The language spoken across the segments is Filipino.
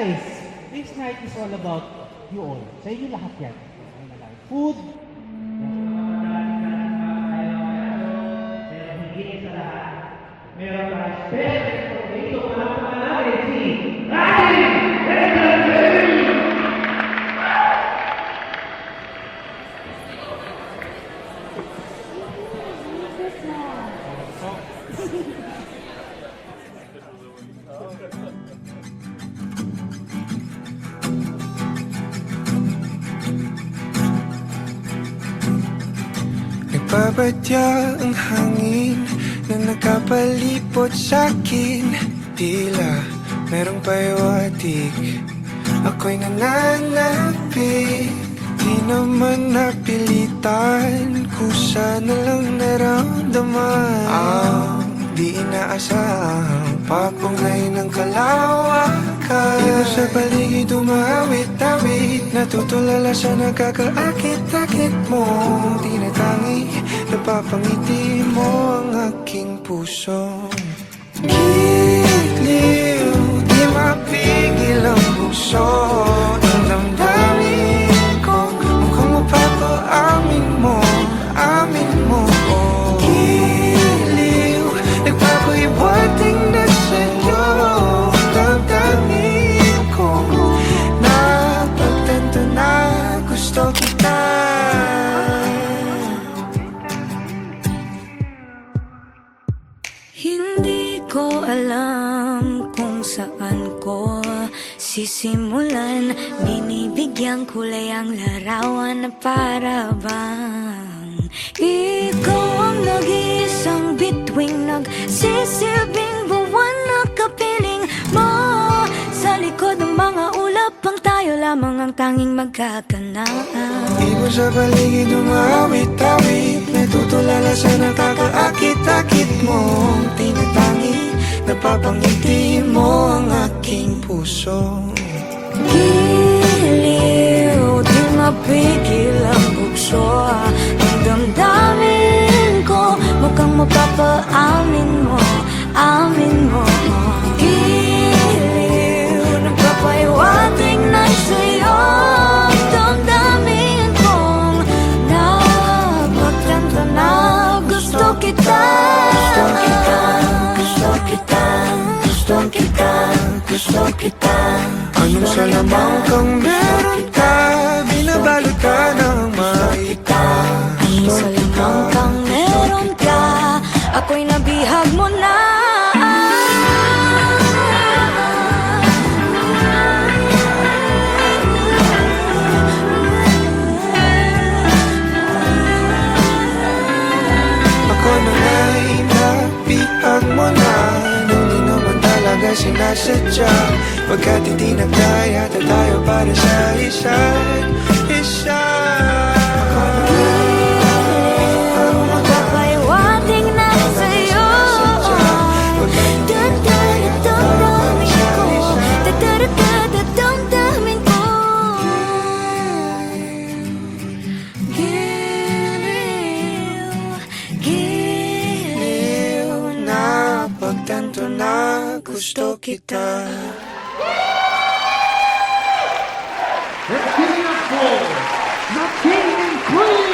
guys, this night is all about you all. Sa inyo lahat yan. Food. Meron pa special dito para pangalan si Nagbabadya ang hangin na nakapalipot sa'kin. Tila merong pahiwatig, ako'y nananapig. Di naman napilitan, kusa na lang naramdaman. Ang di inaasahang papunay ng kalawakan. Dito sa paligid umawit-awit, natutulala sa nakakaakit-akit mo. Tinatangi, napapangiti mo ang aking puso. Giliw, di mapigil ang puso. Ang damdamin ko, mukhang mapapaamin mo, amin mo. Giliw, nagpapahiwating na sa'yo. Damdamin ko, napagtanto na gusto kita. Hindi ko alam kung saan ko sisimulan. Binibigyan kulay ang larawan na para bang ikaw ang nag-iisang bituing, nagsisilbing buwan na kapiling mo. Sa likod ng mga ulap ang tayo lamang ang tanging magkakanaan. Ibon sa paligid umawit-awit, natutulala sa nakakaakit-akit mo. Tinatangi, napapangiti mo ang aking puso. Giliw, di mapigil ang bukso. Ang damdamin ko, mukhang mapapaamin mo, amin mo. Giliw, nagpapahiwatig na sa'yo. Damdamin kong napagtanto na gusto kita. Gusto kita, gusto kita, gusto kita, gusto kita. Anong salamang kang meron ka, binabalot ka ng maita. Anong salamang kang meron ka, ako'y nabihag mo na. Ako na nga'y nabihag mo na, nung di naman talaga sinasadya. Pagkat hindi nagkaya tayo para sa isa't isa. Magpapahiwatig na sa'yo. Dadamdamin ko, dadamdamin ko. Giliw, giliw na Pagtanto na gusto kita. Let's give it up for the King and Queen!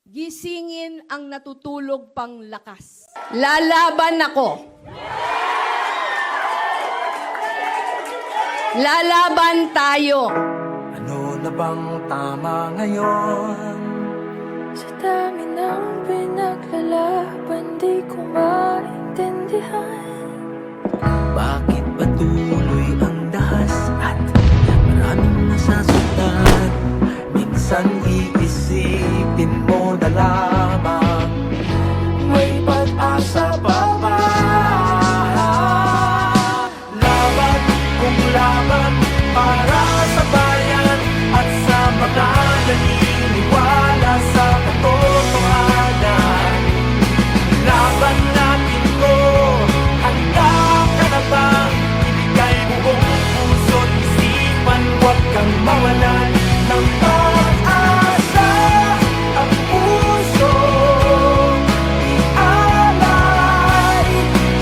gisingin ang natutulog pang lakas. Lalaban ako. Lalaban tayo. Ano na bang tama ngayon? Sa dami ng pinaglalaban, di ko maintindihan. Bakit patuloy ang dahas at maraming nasasaktan? Minsan iisipin mo na lamang may pag-asa pa ba? Laban kung laban para sa bayan at sa mga naniniwala sa katotohanan. Laban natin to, handa ka na ba? Ibigay buong puso't isipan, huwag kang mawalan ng pag-asa. Ang puso ialay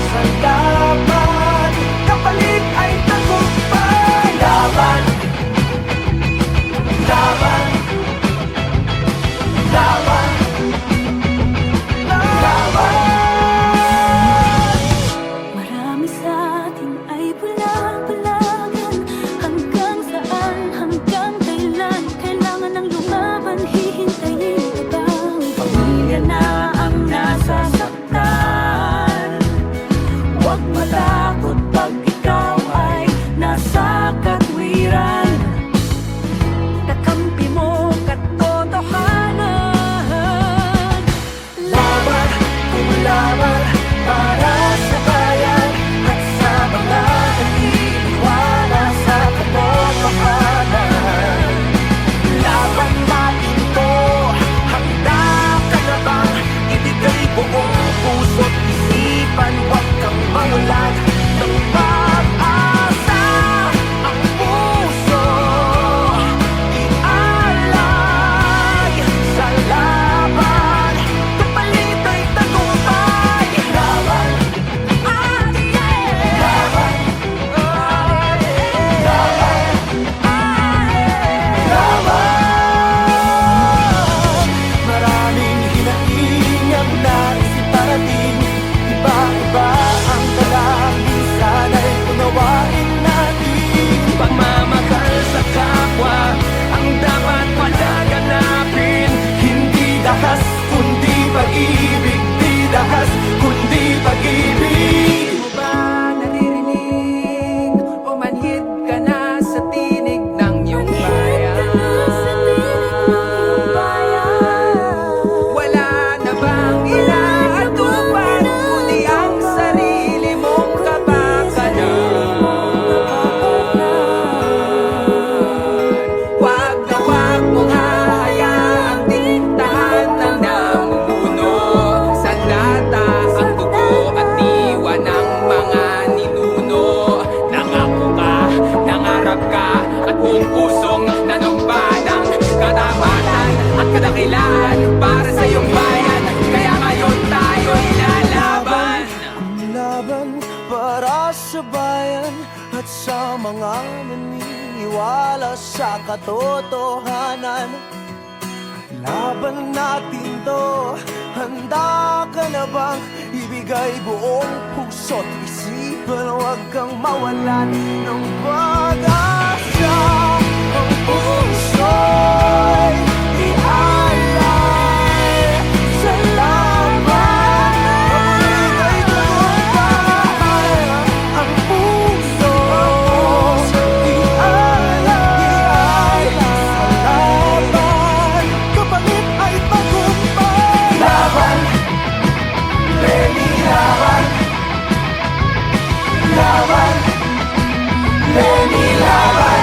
sa laban, kapalit ay tagumpay. Laban, laban, laban, Marami sa atin ay bulag-bulagan. Hanggang saan, hanggang kailan? Kailangan ng lumaban, hihintayin ka bang pamilya na ang nasasaktan? Huwag matakot pag ikaw ay nasa katwiran. Nakampi mo katotohanan. laban, kumulaban para sa bayan at sa mga naniniwala sa katotohanan. Laban natin to, handa ka na bang ibigay buong puso't isipan, huwag kang mawalan ng pag-asa. Ang puso ialay sa laban, kapalit ay tagumpay. Laban, laban, laban, laban. Maraming hinaing ang nais iparating. Iba-iba ang dalangin, sana'y unawain natin. Pagmamahal sa kapwa ang dapat palaganapin. Hindi dahas kundi pag-ibig, di dahas kundi pag-ibig. Di mo ba naririnig o manhid ka na sa tinig ng iyong bayan? Wala na bang inaatupan kundi ang sarili mong kapakanan? Wag na wag mong hahayaang diktahan ng namumuno sa lata ang dugo at diwa ng mga ninuno. Nangako ka, nangarap ka, at buong pusong nanumbadang katapatan at kadakilaan para sa iyong bayan. Kaya ngayon tayo'y lalaban. Laban para sa bayan at sa mga naniniwala sa katotohanan. Laban natin to, handa ka na bang ibigay buong puso't isipan, huwag kang mawalan ng pag-asa. Ang puso'y ialay sa laban, kapalit ay tagumpay. Ang puso ialay sa laban, kapalit ay tagumpay. Laban, Lenny, laban, laban, Lenny, laban,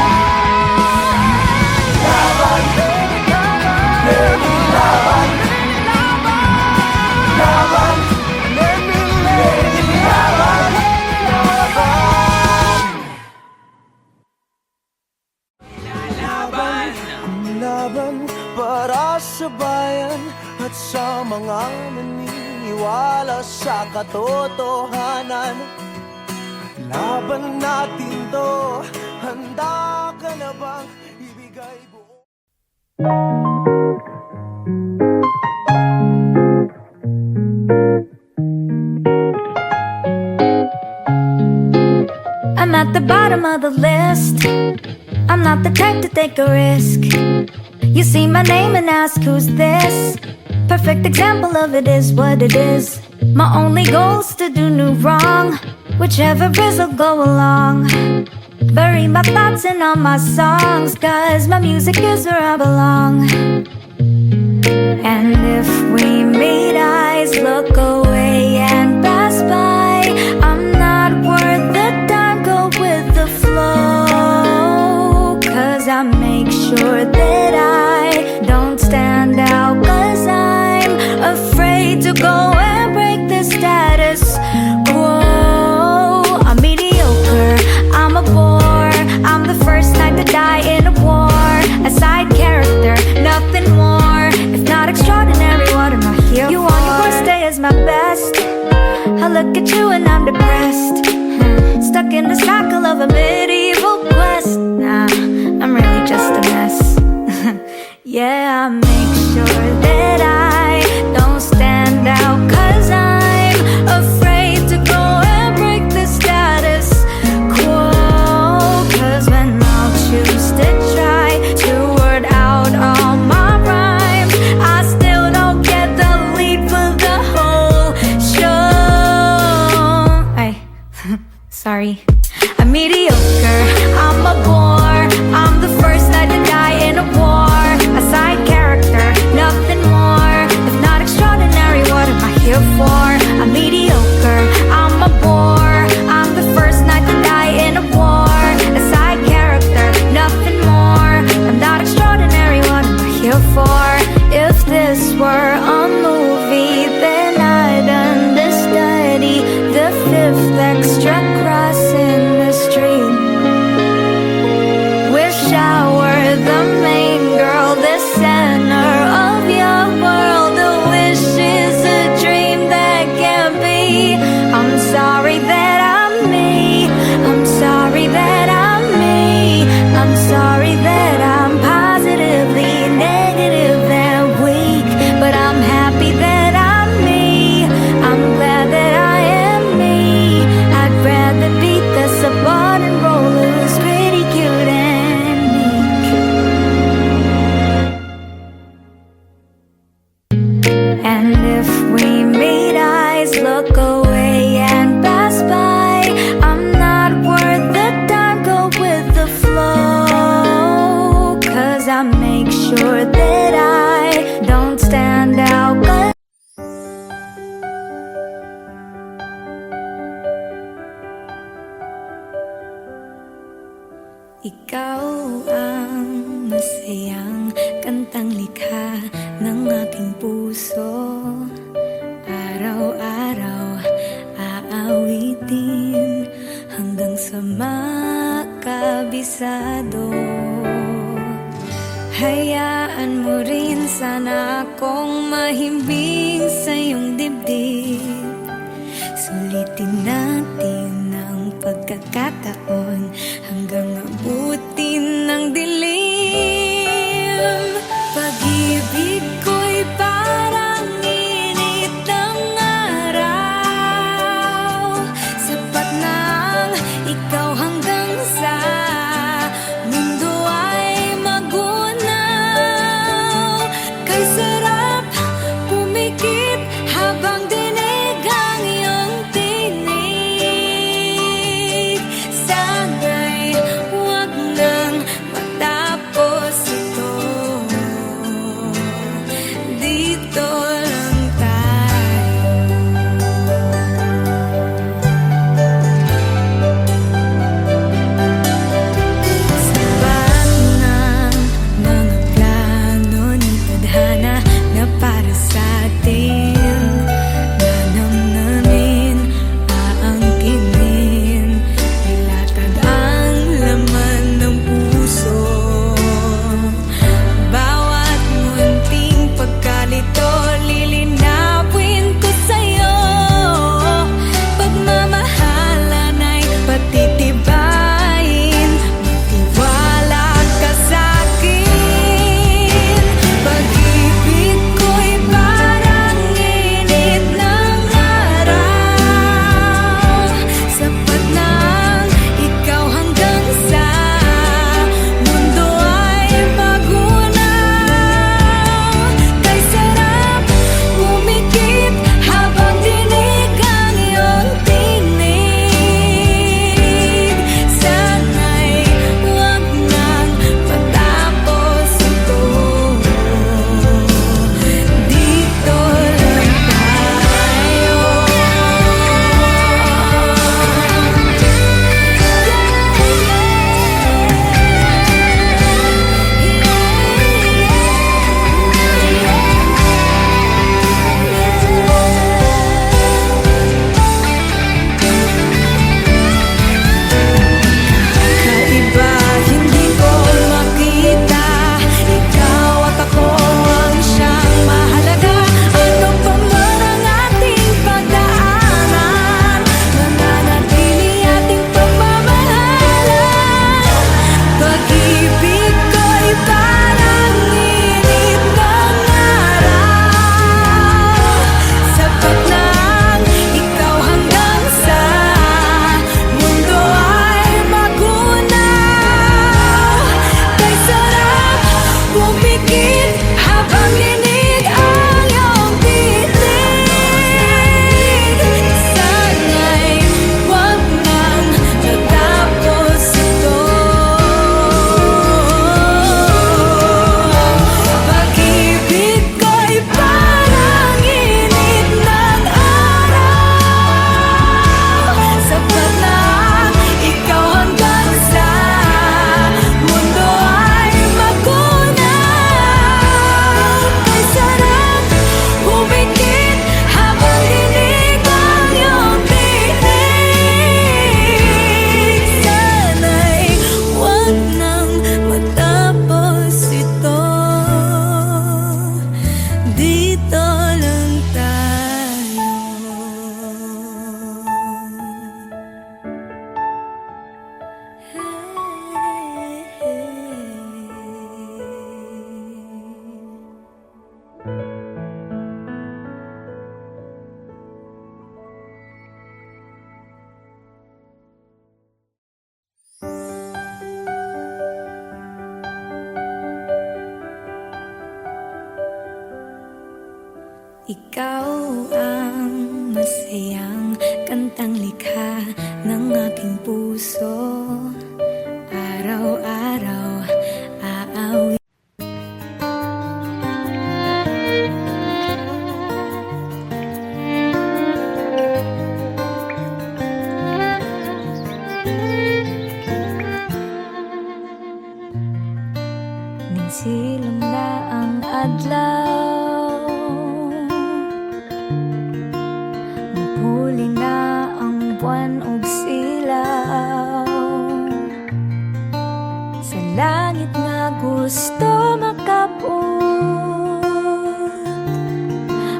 laban, Lenny, laban, laban, Lenny, laban, laban. Laban para sa bayan at sa mga naniniwala sa katotohanan. Laban natin to, handa ka na bang ibigay buong bottom of the list. I'm not the type to take a risk. You see my name and ask who's this. Perfect example of it is what it is. My only goal's to do no wrong. Whichever is will go along. Bury my thoughts in all my songs, 'cause my music is where I belong. And if we meet eyes, look away and pass by. I'm not worth the time, go with the flow. 'Cause I make sure that I don't stand out, 'cause I'm afraid to go and break the status quo. I'm mediocre, I'm a bore. I'm the first night to die in a war. A side character, nothing more. If not extraordinary, what am I here for? You want your worst day as my best. I look at you and I'm depressed. Stuck in the cycle of a medieval quest. Nah, I'm really just a mess. Yeah, I make sure that I don't stand out, 'cause I'm afraid to go and break the status quo. 'Cause when I'll choose to try to word out all my rhymes, I still don't get the lead for the whole show. Ay, sorry. I'm mediocre, I'm a bore. I'm the first night to die in a war. A side character, nothing more. If not extraordinary, what am I here for? I'm mediocre, I'm a bore. I'm the first night to die in a war. A side character, nothing more. I'm not extraordinary, what am I here for? If this were a movie, then I'd understudy the fifth extra cross in the street. Wish I were the main girl, the center of your world. A wish is a dream that can't be. I'm sorry that I'm me. I'm sorry that I'm me. I'm sorry that I'm positively negative and weak. But I'm happy that I'm me. I'm glad that I am me. I'd rather beat the subordinate role who's pretty cute and meek. And if we meet eyes, look away and pass by. I'm not worth the time, go with the flow. 'Cause I make sure that I don't stand out. 'Cause ikaw ang masayang kantang likha ng aking puso. Araw-araw aawitin hanggang sa makabisado. Hayaan mo rin sana akong mahimbing sa iyong dibdib. Sulitin natin ang pagkakataon hanggang abutin ng dilim. Pag-ibig ko'y parang init ng araw. Sapat na ang ikaw hanggang sa mundo ay magunaw. Kay sarap pumikit habang dinig ang iyong tinig. Sana'y huwag nang matapos Humigit habang dinig ang iyong tinig. Sana'y huwag nang matapos ito. Pag-ibig ko'y parang init ng araw. Sapat na ikaw hanggang sa mundo ay magunaw. Kay sarap humigit habang dinig ang iyong tinig. Sana'y huwag nang matapos ito. Dito lang tayo. Ikaw ang masayang kantang likha ng aking puso. Araw-araw aawit. Ning silong na ang adlaw, mapuli na ang buwan ug silaw. Sa langit nga gusto makapot,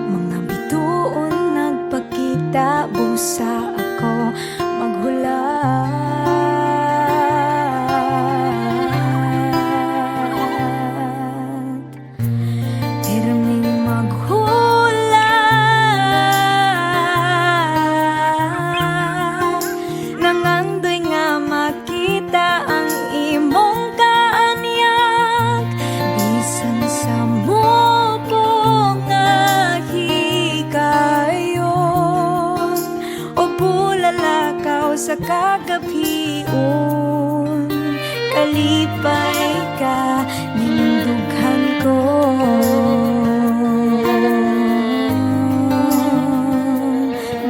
mga bituon nagpakita, busa ako maghulat. Tiraming maghulat, nangandoy nga makita ang imong kaanyag. Bisan sa mubo nga higayon, o bulalakaw sa kagabion, kalipay ka ning dughan ko.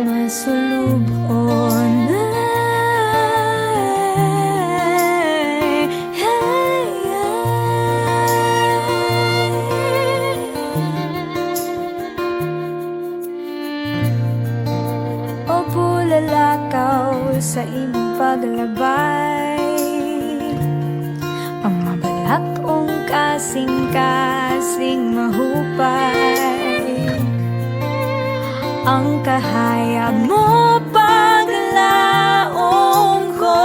Masulubon o bulalakaw sa imong paglabay, ang mabalakong kasing-kasing mahupay, ang kahayag mo paglaong ko,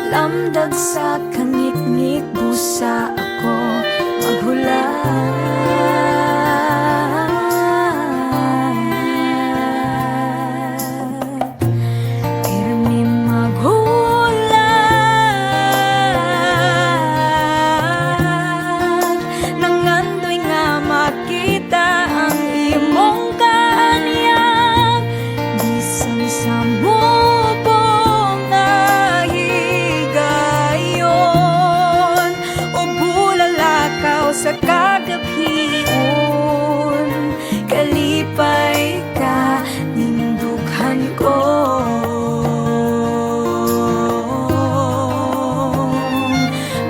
lamdag sa kangit-ngit, busa ako maghulat. Pirmi maghulat, nangandoy nga makita ang imong kaanyag. Bisan sa mubo nga higayon, o bulalakaw sa kagabion, kalipay ka ning dughan ko.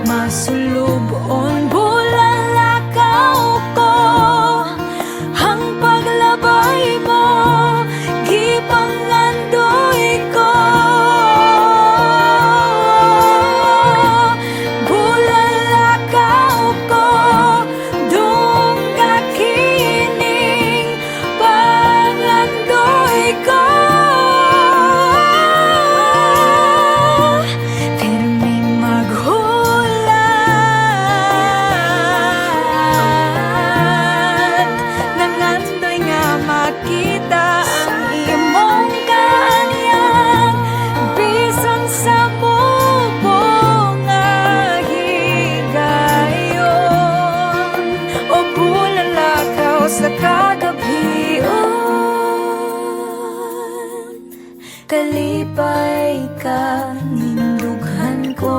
Masulubon bulalakaw ko, ang paglabay mo gipangandoy ko. Bulalakaw ko, sa kagabion, kalipay ka nindughan ko.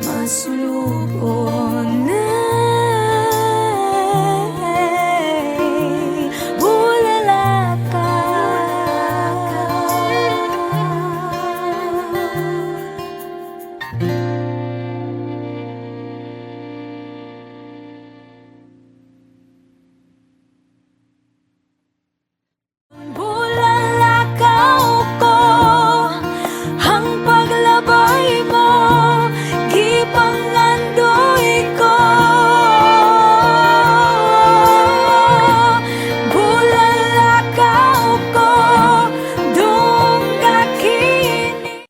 Masulubon na bulala ka. Bulalakaw ko, ang paglabay mo, gipangandoy ko. Bulalakaw ko, dungga kini.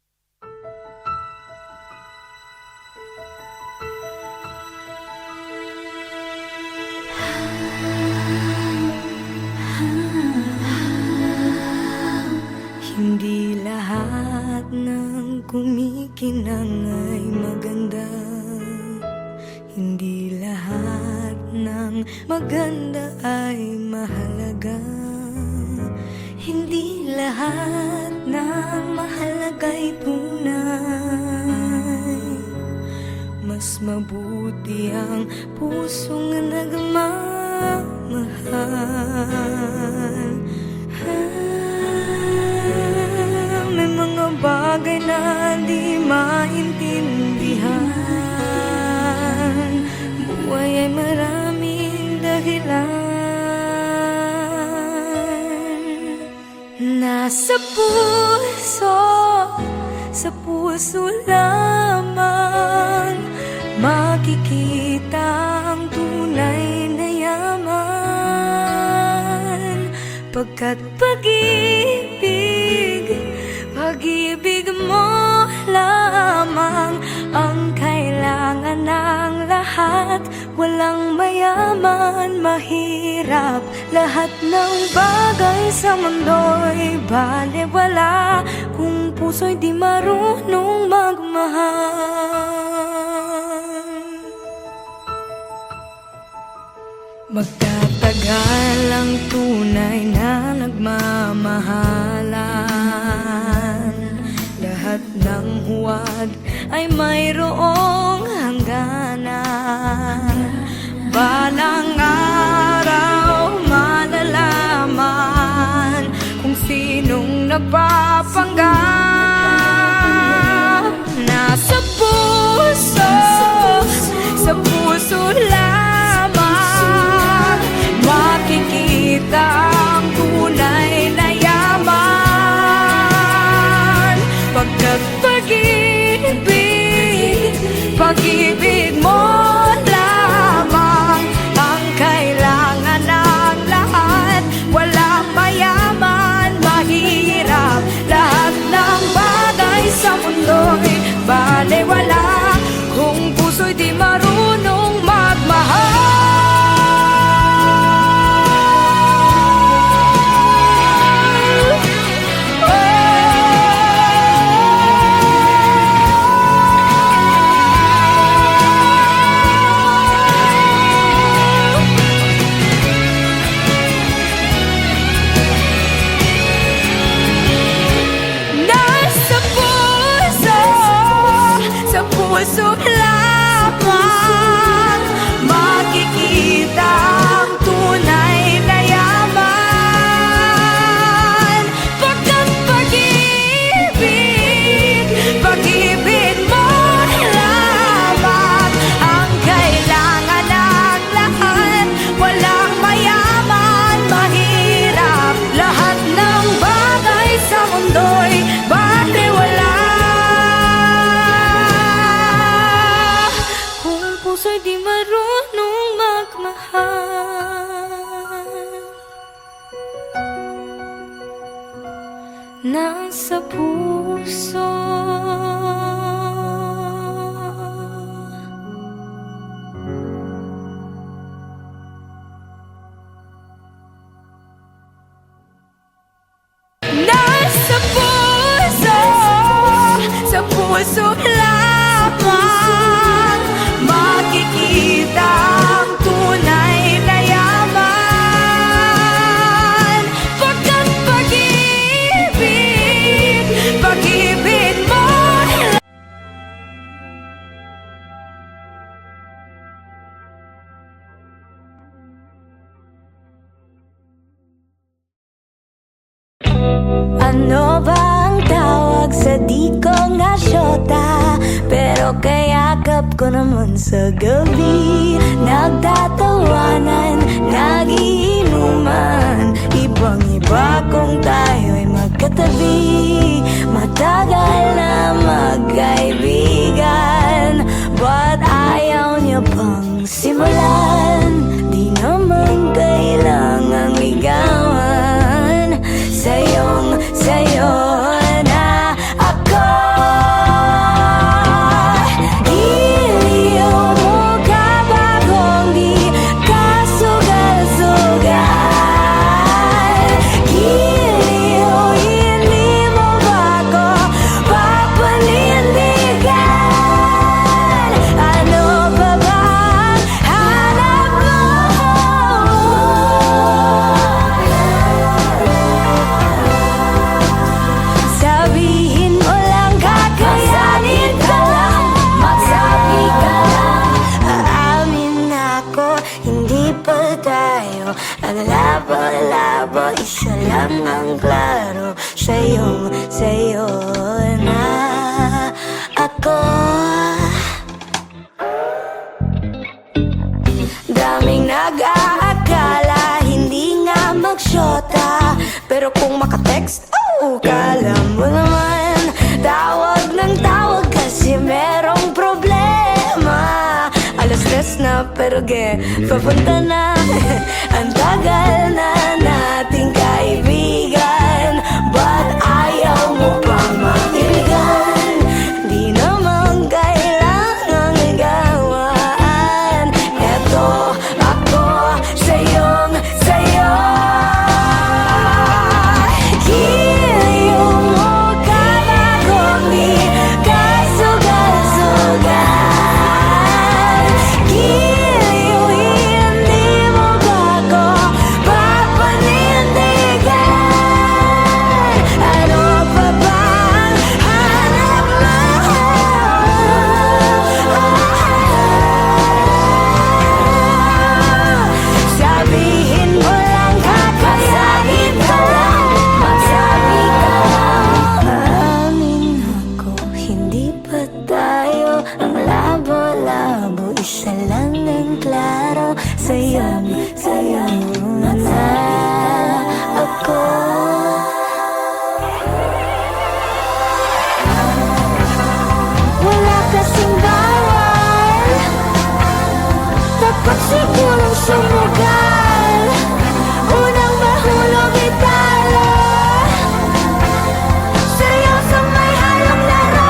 Hindi lahat ng kumikinang ay maganda. Hindi lahat ng maganda ay mahalaga. Hindi lahat ng mahalaga ay tunay. Mas mabuti ang pusong nagmamahal. May mga bagay na di maintindihan. Buhay ay maraming dahilan. Nasa puso, sa puso lamang makikita ang tunay na yaman. Pagkat pag-ibig mo lamang ang kailangan ng lahat. Walang mayaman, mahirap, lahat ng bagay sa mundo'y balewala kung puso'y di marunong magmahal. Magtatagal ang tunay na nagmamahalan. Lahat ng huwad ay mayroong hangganan. Balang araw malalaman kung sinong napapanggap. Nasa puso, sa puso lamang makikita ang tunay na yaman. Pagkat pag-ibig mo lamang ang kailangan ng lahat. Walang mayaman, mahirap, lahat ng bagay sa mundo'y balewala kung puso'y di marunong magmahal. Puso lamang makikita ang tunay na yaman. Pagkat pag-ibig mo lamang ang kailangan ng lahat. Walang mayaman, mahirap, lahat ng bagay sa mundo'y balewala puso'y di marunong magmahal. Nasa puso, nasa puso, sa puso lamang pero kayakap ko naman sa gabi. Nagtatawanan, nagiinuman, ibang-iba kung tayo'y magkatabi. Matagal na magkaibigan, but ayaw niya pang simulan. Di naman kailangang ligawan, sayo na ako. Giliw mo ka ba kung di ka sugal-sugal? Giliw, hindi mo ba ako papanindigan? Ano pa ba ang hanap mo? Sabihin mo lang, kakayanin ka lang, magsabi ka lang. Aamin ako, hindi pa tayo ang labo-labo, isa lang ang klaro, sayo na ako. Daming nag-aakala hindi nga magsyota, pero kung makatext, kala mo naman tawag ng tawag kasi merong problema. Alas 3 na pero papunta na. Ang tagal na nating kaibigan, but ayaw mo pa makigan. Di naman kailangang ligawan. Eto ako, sayo. Giliw mo ka ba kung di ka sugal-sugal? Giliw, hindi mo ba ako papanindigan? Ano pa ba ang hanap mo? Sabihin mo lang, kakayanin ka lang, magsabi ka lang. Aamin ako, hindi pa tayo ang labo-labo, isa lang ang klaro, sayo na ako. Wala kasing bawal, dapat sigurong sumugal. Unang mahulog italo, seryoso may halong laro.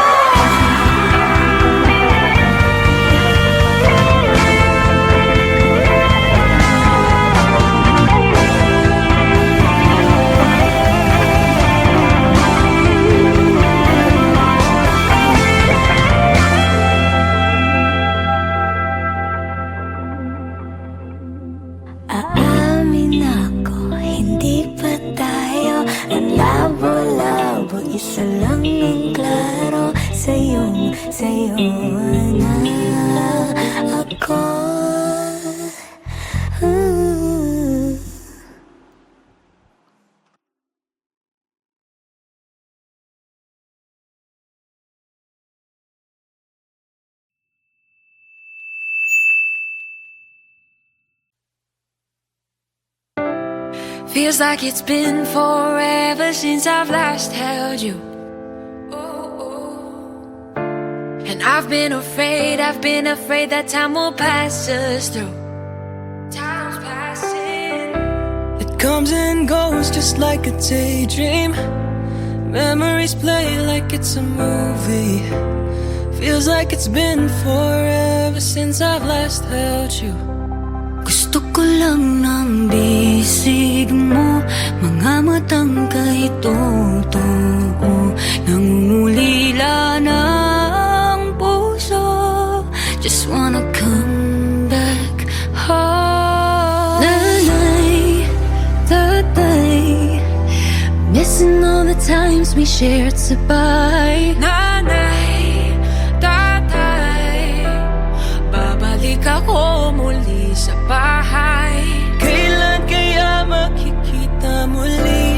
Aamin ako, hindi pa tayo ang labo-labo, isa lang ang klaro, sayo na ako. Feels like it's been forever since I've last held you. And I've been afraid that time will pass us through. Time's passing. It comes and goes just like a daydream. Memories play like it's a movie. Feels like it's been forever since I've last held you. Gusto ko lang ng bisig mo, mga matang kay totoo, nangungulila ng puso. Just wanna come back home. Nanay, tatay, missing all the times we shared sabay. Nanay, tatay, babalik ako muli sa bahay. Kailan kaya makikita muli?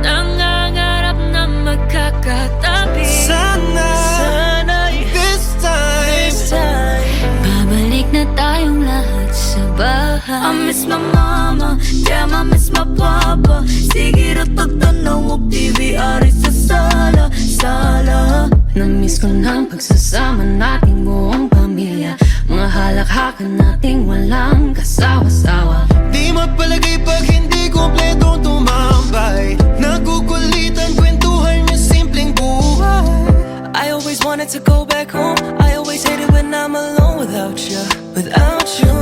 Nangangarap na magkakatabi. Sana, this time I miss my mama, damn I miss my papa. Sige ratag tanaw og TV ari sa sala. Namiss ko ng pagsasama nating buong pamilya, mga halakhakan nating walang kasawa-sawa. Di mapalagay pag hindi kompletong tumambay. Nagkukulitan, kwentuhan yung simpleng buhay. I always wanted to go back home. I always hated when I'm alone without you.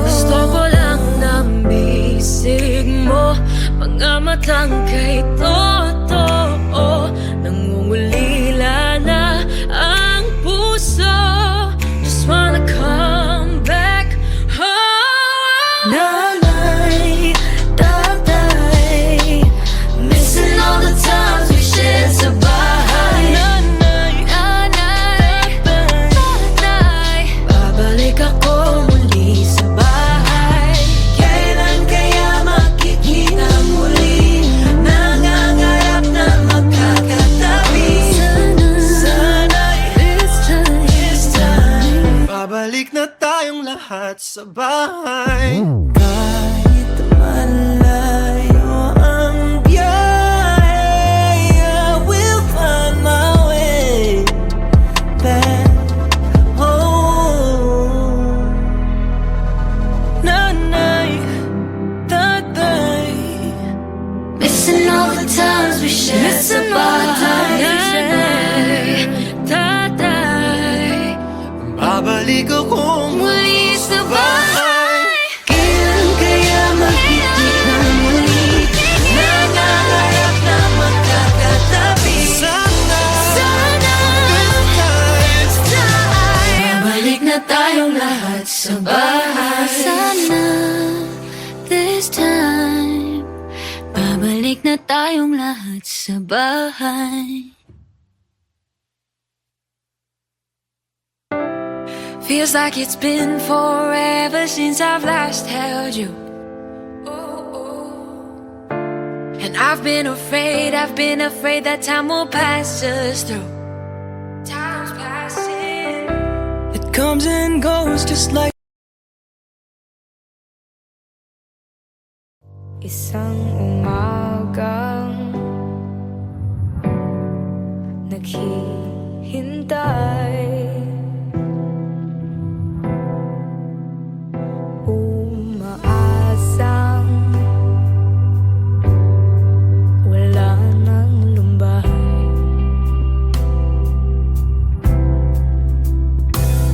Gusto ko lang na bisig mo, mga matang kay totoo. Nangungulila na ang puso, just wanna come back home. Nanay, tatay, missing all the times we shared sa bahay. Nanay, babalik ako muli sa bahay. Kailan kaya makikita muli? Nangangarap na magkakatabi. Sana'y this time Babalik na tayong lahat sa bahay. kahit malayo ang biyahe, I will find my way back home. Nanay, tatay, missing all the times we shared sa bahay. Nanay, tatay, Babalik akong muli sa bahay. Kailan kaya makikita muli? Nangangarap na magkakatabi. sana. This time babalik na tayong lahat sa bahay. Sana this time babalik na tayong lahat sa bahay. Feels like it's been forever since I've last held you. And I've been afraid that time will pass us through. Time's passing. It comes and goes just like Isang umagang naghihintay, umaasang wala nang lumbahay.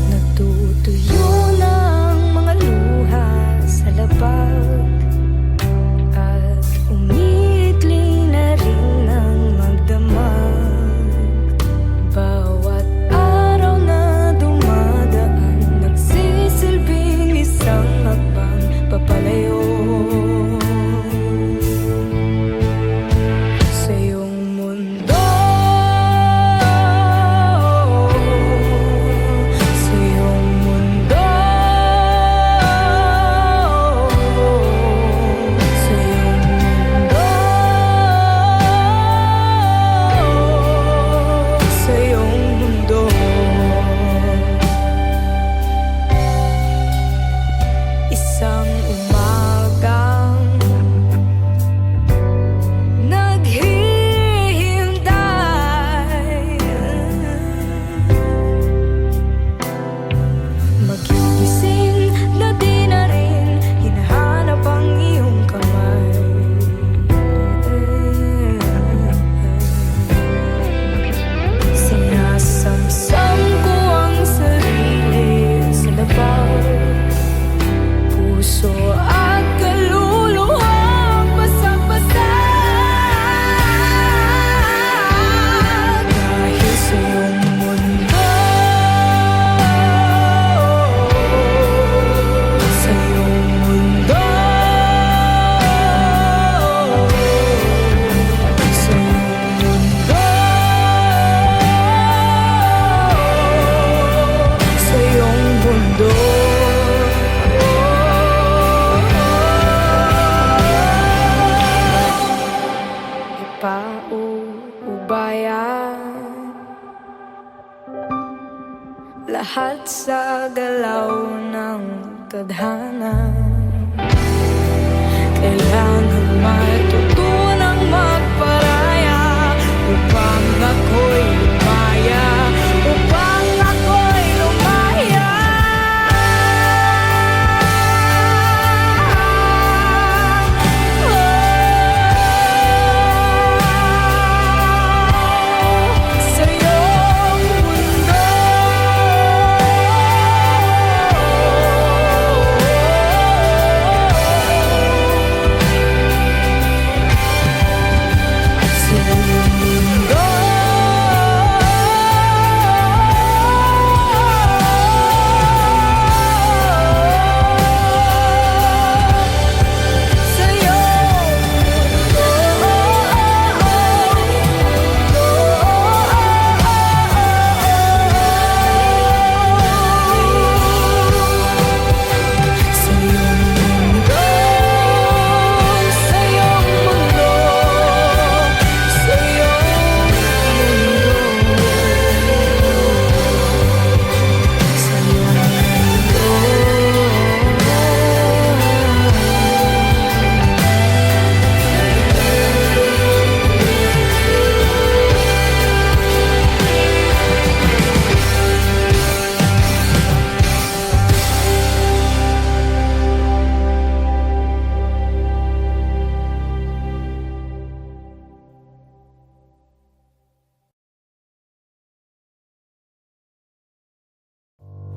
Natutuyo ng mga luha sa labag at umiikli na rin ang magdamag. Bawat araw na dumadaan, nagsisilbing isang hakbang papalayo sa iyong mundo, sa iyong mundo, sa iyong mundo, sa iyong mundo. Isang umagang naghihintay, magigising na di na rin hinahanap ang iyong kamay. Sinasamsam ko ang sarili sa labag, puso at kaluluwang basag-basag. Dahil sa iyong mundo, sa iyong mundo, sa iyong mundo, sa iyong mundo. Ipaubaya lahat sa galaw ng tadhana. Kailangan matutunang magparaya upang ako'y lumaya, upang ako'y lumaya. Sa iyong mundo, sa iyong mundo. Sa iyong sa iyong mundo, sa iyong mundo, sa iyong mundo, sa iyong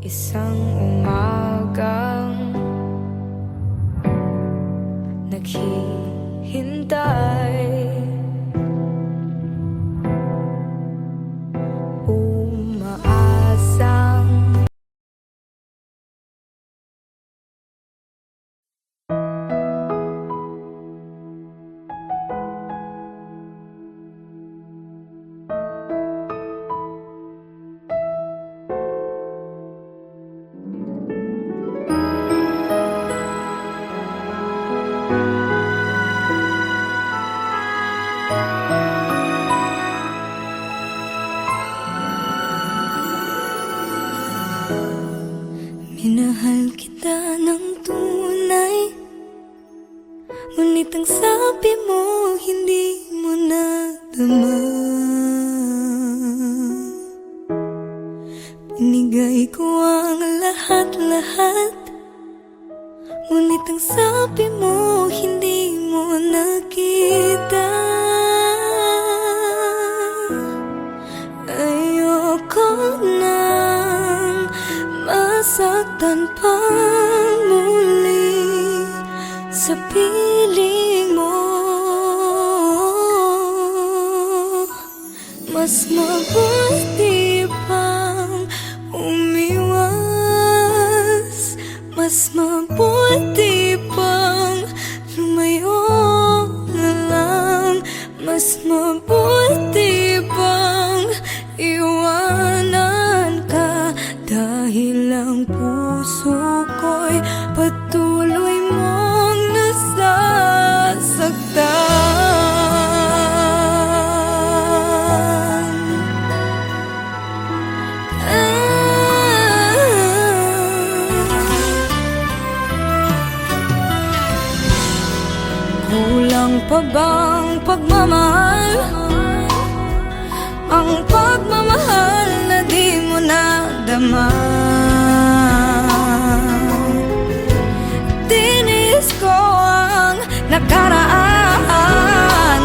Isang umagang naghihintay, umaasang minahal kita ng tunay, ngunit ang sabi mo hindi mo nadama. Binigay ko ang lahat-lahat, ngunit ang sabi mo hindi mo nakita. Ayoko nang masaktan pa muli sa piling mo. Mas mabuti pang umiwas, mas mabuti pang lumayo na lang, mas mabuti pang iwanan ka, dahil ang puso ko'y patuloy mong nasasaktan. Kulang pa bang pagmamahal? Ang pagmamahal na di mo nadama. Tinis ko ang nakaraan,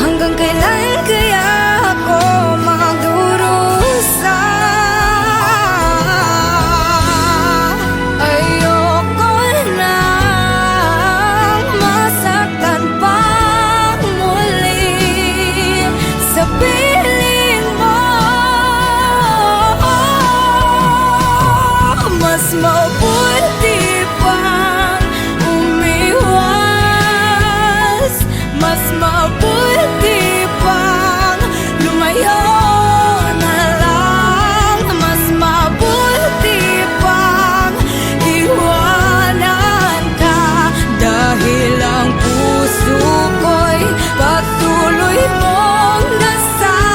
hanggang kailan kaya ako magdurusa? Ayoko nang masaktan pa muli sa piling mo. Mas mabuti pang umiwas, mas mabuti pang lumayo na lang, mas mabuti pang iwanan ka, dahil ang puso ko'y patuloy mong nasasaktan.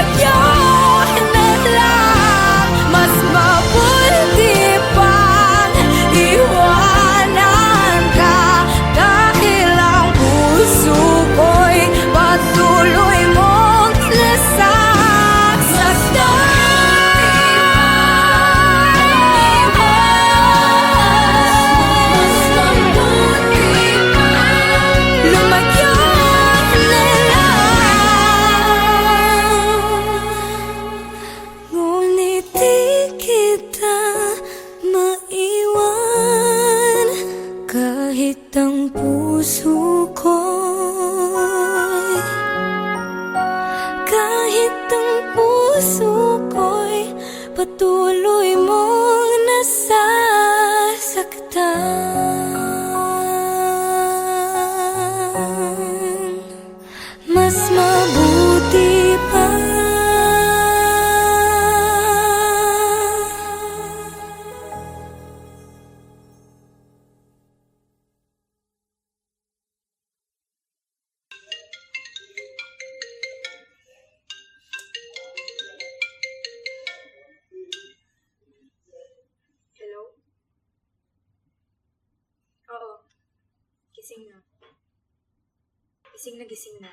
lumayo na lang. Mas mabuti pang iwanan ka, dahil ang puso ko'y patuloy mong sinasaktan. Lumayo na lang. Ngunit di kita maiwan, kahit ang puso ko'y, kahit ang puso ko'y patuloy mong nasasaktan. Mas mabuti pa Hello? Oo. Gising na. Gising na, gising na.